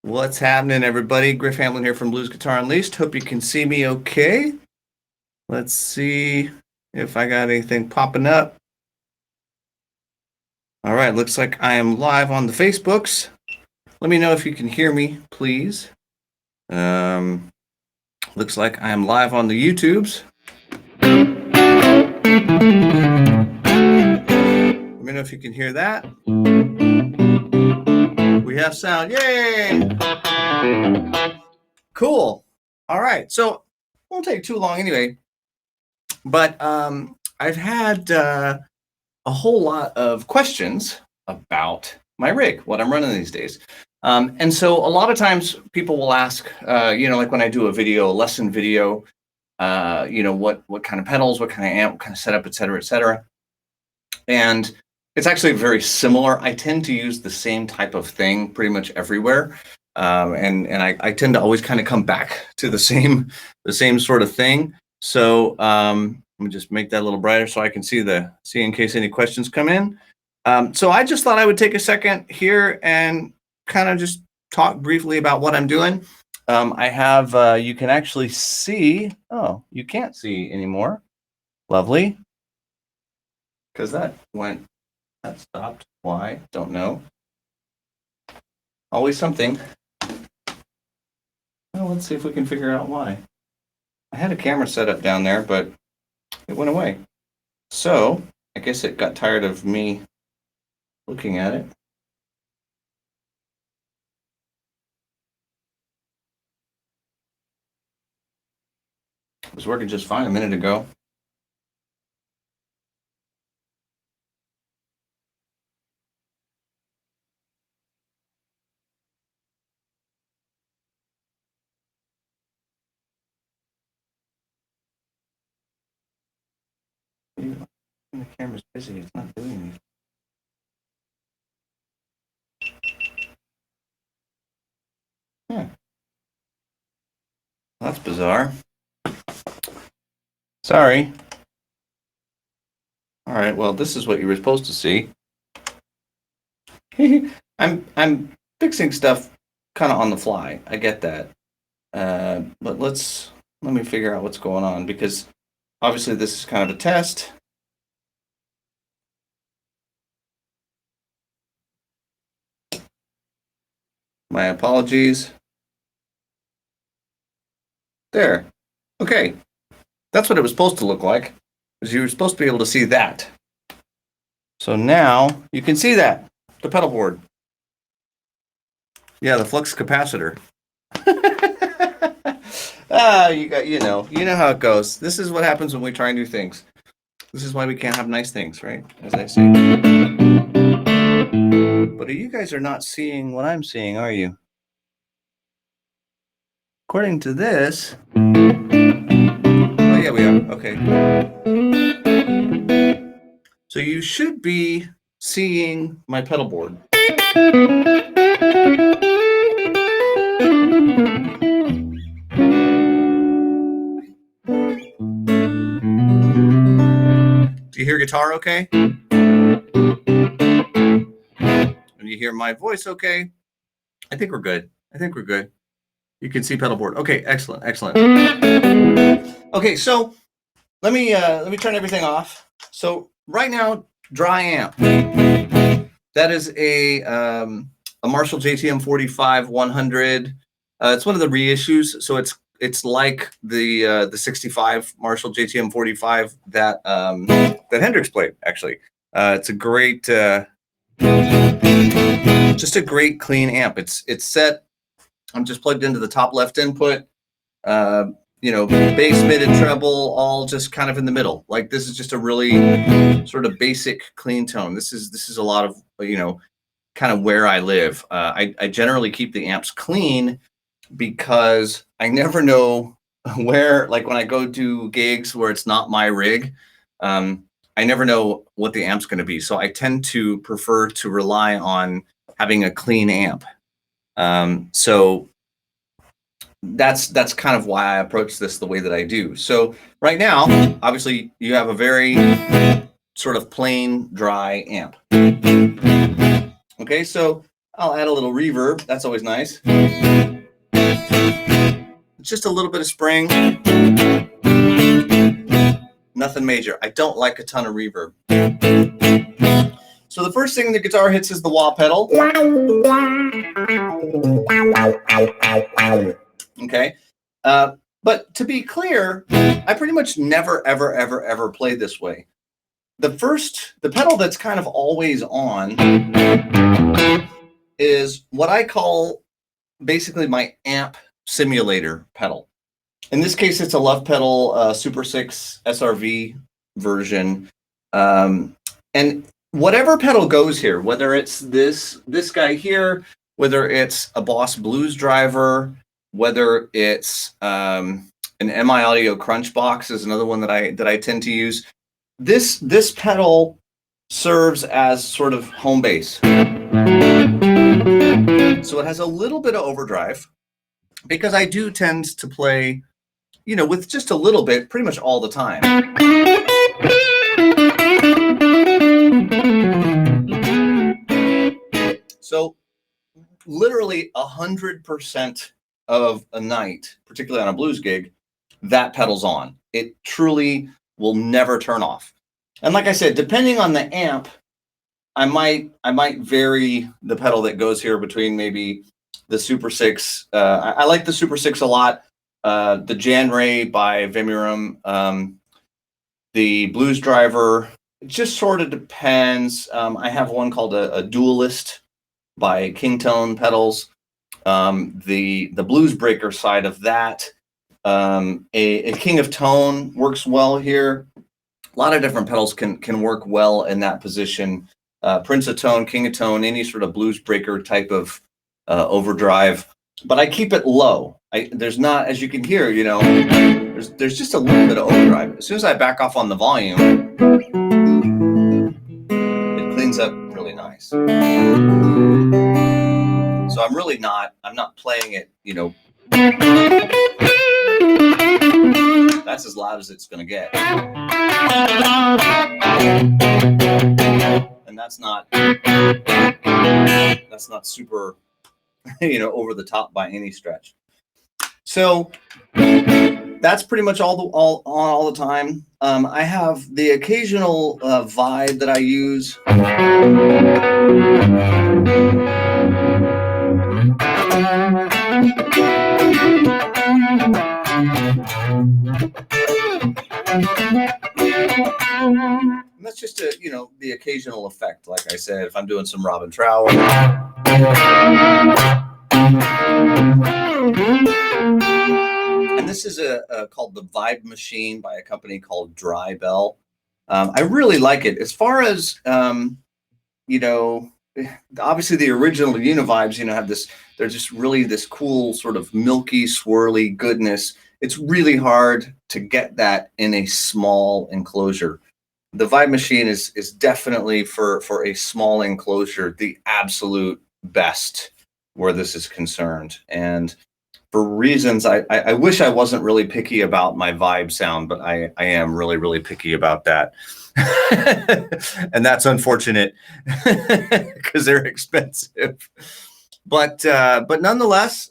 What's happening, everybody? Griff Hamlin here from Blues Guitar Unleashed. Hope you can see me okay. Let's see if I got anything popping up. All right, looks like I am live on the Facebooks. Let me know if you can hear me, please. Looks like I am live on the YouTubes. Let me know if you can hear that. We have sound. Yay! Cool. All right, so it won't take too long anyway. But I've had a whole lot of questions about my rig, what I'm running these days. And so a lot of times people will ask, like when I do a video, a lesson video, what kind of pedals, what kind of amp, what kind of setup, et cetera, et cetera. And it's actually very similar. I tend to use the same type of thing pretty much everywhere. And I tend to always kind of come back to the same sort of thing. So let me just make that a little brighter so I can see in case any questions come in. So I just thought I would take a second here and kind of just talk briefly about what I'm doing. I have, you can actually see, oh, you can't see anymore. Lovely. Because that stopped. Why? Don't know. Always something. Well, let's see if we can figure out why. I had a camera set up down there, but it went away. So I guess it got tired of me looking at it. It was working just fine a minute ago. The camera's busy. It's not doing anything. Yeah. That's bizarre. Sorry. All right. Well, this is what you were supposed to see. I'm fixing stuff kind of on the fly. I get that. But let me figure out what's going on, because obviously this is kind of a test. My apologies. There. Okay. That's what it was supposed to look like, because you were supposed to be able to see that. So now you can see that, the pedal board. Yeah, the flux capacitor. You know how it goes. This is what happens when we try new things. This is why we can't have nice things, right? As I say. But you guys are not seeing what I'm seeing, are you? According to this. Oh, yeah, we are. Okay. So you should be seeing my pedal board. Do you hear guitar okay? And you hear my voice okay? I think we're good. You can see pedal board. Okay, excellent. Okay, so let me turn everything off. So right now, dry amp. That is a Marshall JTM 45 100. It's one of the reissues, so it's like the 65 Marshall JTM 45 that Hendrix played. Actually, it's a great, just a great clean amp. It's set. I'm just plugged into the top left input. Bass, mid, and treble, all just kind of in the middle. Like, this is just a really sort of basic clean tone. This is a lot of, kind of where I live. I generally keep the amps clean because I never know where, like when I go do gigs where it's not my rig, I never know what the amp's going to be. So I tend to prefer to rely on having a clean amp. So that's kind of why I approach this the way that I do. So right now, obviously, you have a very sort of plain, dry amp. Okay, so I'll add a little reverb. That's always nice. Just a little bit of spring. Nothing major. I don't like a ton of reverb. So the first thing the guitar hits is the wah pedal. Okay. But to be clear, I pretty much never, ever, ever, ever play this way. The pedal that's kind of always on is what I call basically my amp simulator pedal. In this case, it's a Lovepedal Super 6 SRV version. And whatever pedal goes here, whether it's this guy here, whether it's a Boss Blues driver, whether it's an MI Audio Crunch box is another one that I tend to use. This pedal serves as sort of home base. So it has a little bit of overdrive because I do tend to play, with just a little bit pretty much all the time. So literally 100% of a night, particularly on a blues gig, that pedal's on. It truly will never turn off. And like I said, depending on the amp, I might vary the pedal that goes here between maybe the Super 6. I like the Super 6 a lot. The Jan Ray by Vemuram, the Blues Driver. It just sort of depends. I have one called a Dualist by Kingtone Pedals. The Blues Breaker side of that. A King of Tone works well here. A lot of different pedals can work well in that position. Prince of Tone, King of Tone, any sort of Blues Breaker type of overdrive. But I keep it low. There's not, as you can hear, there's just a little bit of overdrive. As soon as I back off on the volume, it cleans up really nice. So I'm not playing it, that's as loud as it's going to get. And that's not super, over the top by any stretch. So that's pretty much all the time. I have the occasional vibe that I use. And that's just the occasional effect. Like I said, if I'm doing some Robin Trower. And this is called the Vibe Machine by a company called Dry Bell. I really like it. As far as obviously the original Univibes, have this. They're just really this cool sort of milky, swirly goodness. It's really hard to get that in a small enclosure. The Vibe Machine is definitely for a small enclosure the absolute best where this is concerned. And for reasons, I wish I wasn't really picky about my vibe sound, but I am really, really picky about that. And that's unfortunate because they're expensive. But nonetheless,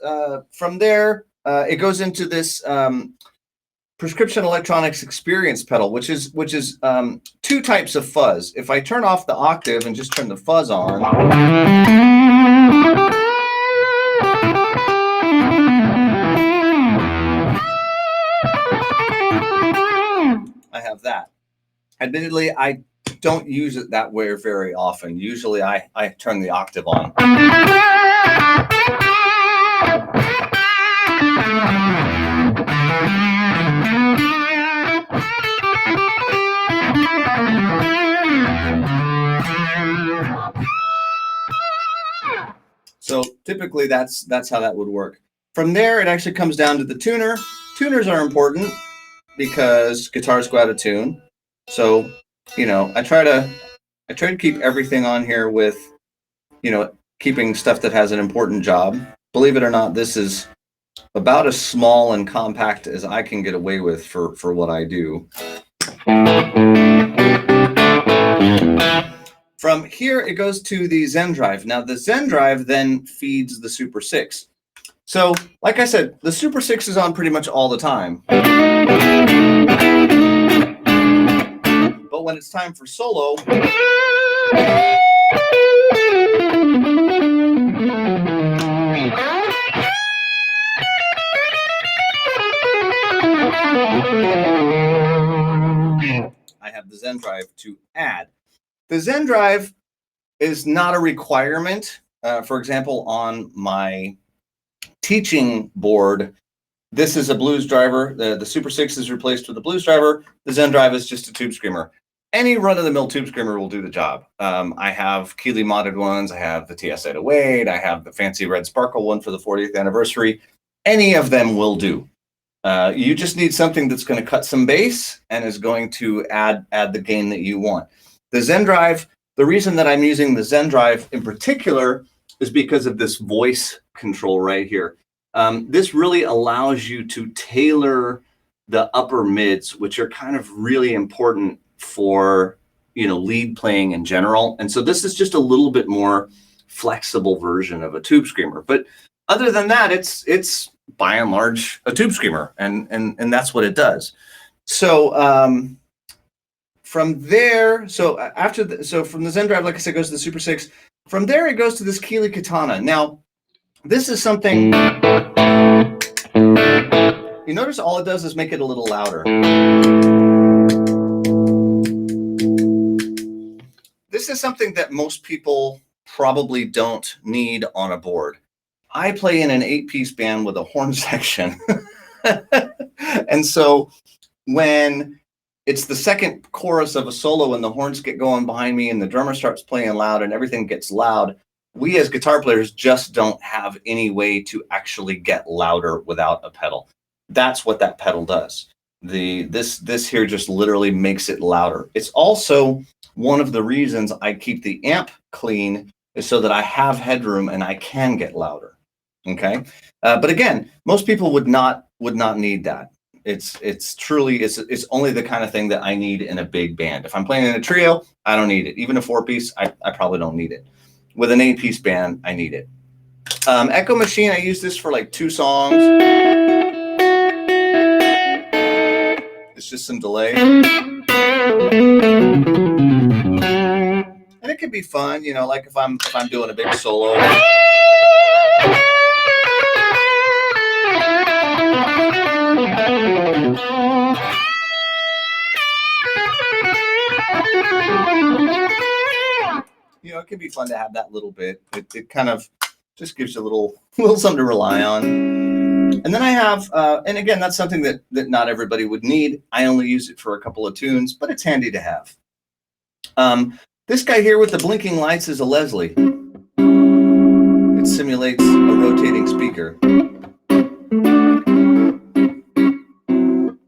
from there, it goes into this Prescription Electronics Experience pedal, which is two types of fuzz. If I turn off the octave and just turn the fuzz on, I have that. Admittedly, I don't use it that way very often. Usually I turn the octave on. So typically that's how that would work. From there, it actually comes down to the tuner. Tuners are important because guitars go out of tune. So, I try to keep everything on here with, keeping stuff that has an important job. Believe it or not, this is about as small and compact as I can get away with for what I do. From here, it goes to the Zen Drive. Now, the Zen Drive then feeds the Super 6. So, like I said, the Super 6 is on pretty much all the time. But when it's time for solo, I have the Zen Drive to add. The Zen Drive is not a requirement. For example, on my teaching board, this is a blues driver. The Super 6 is replaced with a blues driver. The Zen Drive is just a tube screamer. Any run-of-the-mill tube screamer will do the job. I have Keeley modded ones. I have the TS-808. I have the fancy red sparkle one for the 40th anniversary. Any of them will do. You just need something that's going to cut some bass and is going to add the gain that you want. The Zen Drive, the reason that I'm using the Zen Drive in particular is because of this voice control right here. This really allows you to tailor the upper mids, which are kind of really important for, you know, lead playing in general. And so this is just a little bit more flexible version of a tube screamer. But other than that, it's by and large a tube screamer, and that's what it does. So from there, so from the Zen Drive, like I said, goes to the Super 6. From there, it goes to this Keeley Katana. Now, this is something you notice. All it does is make it a little louder. This is something that most people probably don't need on a board. I play in an 8-piece band with a horn section. And so when it's the second chorus of a solo and the horns get going behind me and the drummer starts playing loud and everything gets loud, we as guitar players just don't have any way to actually get louder without a pedal. That's what that pedal does. This here just literally makes it louder. It's also one of the reasons I keep the amp clean, is so that I have headroom and I can get louder. Okay, but again, most people would not need that. It's truly only the kind of thing that I need in a big band. If I'm playing in a trio, I don't need it. Even a 4-piece, I probably don't need it. With an 8-piece band, I need it. Echo Machine, I use this for like 2 songs. It's just some delay. And it can be fun, you know, like if I'm doing a big solo. You know, it can be fun to have that little bit. It kind of just gives you a little something to rely on. And then I have, and again, that's something that not everybody would need. I only use it for a couple of tunes, but it's handy to have. This guy here with the blinking lights is a Leslie. It simulates a rotating speaker.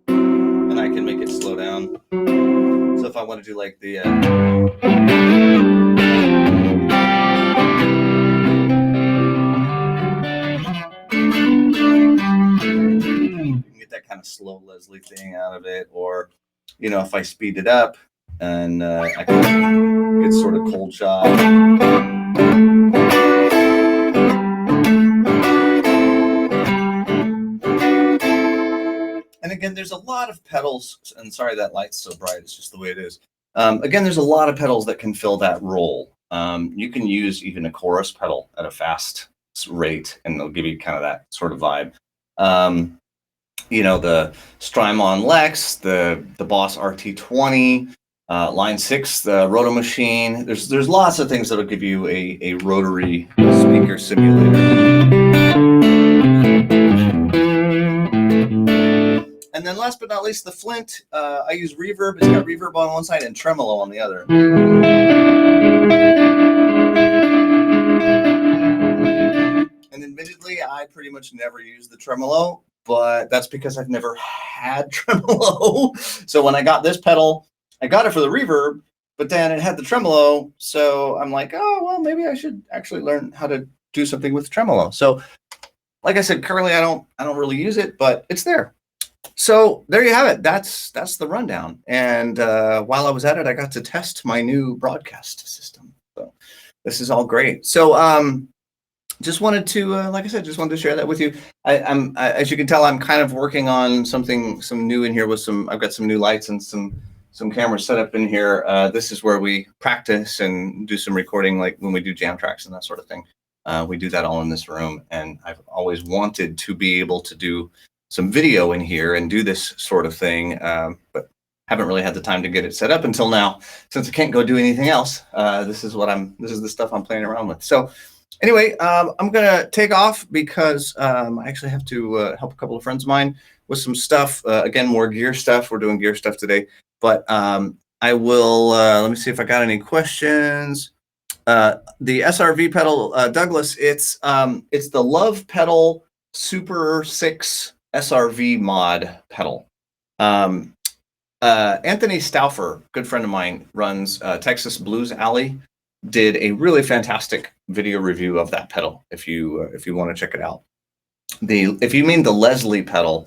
And I can make it slow down. So if I want to do like the... that kind of slow Leslie thing out of it, or you know, if I speed it up and I can get sort of cold shot. And again, there's a lot of pedals, and sorry that light's so bright, it's just the way it is. Again, there's a lot of pedals that can fill that role. You can use even a chorus pedal at a fast rate and they'll give you kind of that sort of vibe. You know, the Strymon Lex, the Boss RT20, Line 6, the Roto Machine. There's lots of things that'll give you a rotary speaker simulator. And then last but not least, the Flint. I use reverb. It's got reverb on one side and tremolo on the other. And admittedly, I pretty much never use the tremolo, but that's because I've never had tremolo. So when I got this pedal, I got it for the reverb, but then it had the tremolo. So I'm like, oh, well, maybe I should actually learn how to do something with tremolo. So like I said, currently I don't really use it, but it's there. So there you have it. That's the rundown. And while I was at it, I got to test my new broadcast system. So this is all great. So just wanted to, like I said, just wanted to share that with you. As you can tell, I'm kind of working on some new in here with I've got some new lights and some cameras set up in here. This is where we practice and do some recording, like when we do jam tracks and that sort of thing. We do that all in this room, and I've always wanted to be able to do some video in here and do this sort of thing, but haven't really had the time to get it set up until now. Since I can't go do anything else, this is the stuff I'm playing around with. So anyway, I'm gonna take off because I actually have to help a couple of friends of mine with some stuff. Again, more gear stuff. We're doing gear stuff today, but I will. Let me see if I got any questions. The SRV pedal, Douglas. It's the Lovepedal Super 6 SRV mod pedal. Anthony Stauffer, good friend of mine, runs Texas Blues Alley. Did a really fantastic video review of that pedal. If you want to check it out. If you mean the Leslie pedal,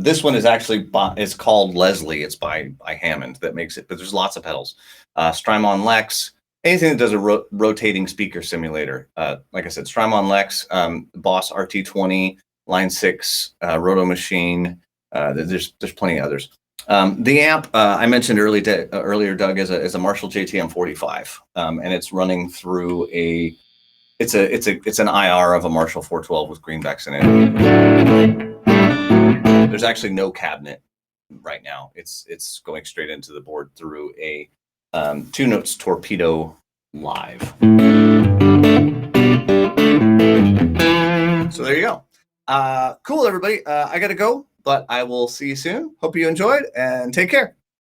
this one is actually it's called Leslie. It's by Hammond that makes it, but there's lots of pedals. Strymon Lex, anything that does a rotating speaker simulator. Like I said, Strymon Lex, Boss RT20, Line 6, Roto Machine. There's plenty of others. The amp I mentioned earlier, Doug, is a Marshall JTM 45, and it's running through it's an IR of a Marshall 412 with greenbacks in it. There's actually no cabinet right now. It's going straight into the board through a 2 Notes Torpedo Live. So there you go. Cool, everybody. I gotta go, but I will see you soon. Hope you enjoyed, and take care.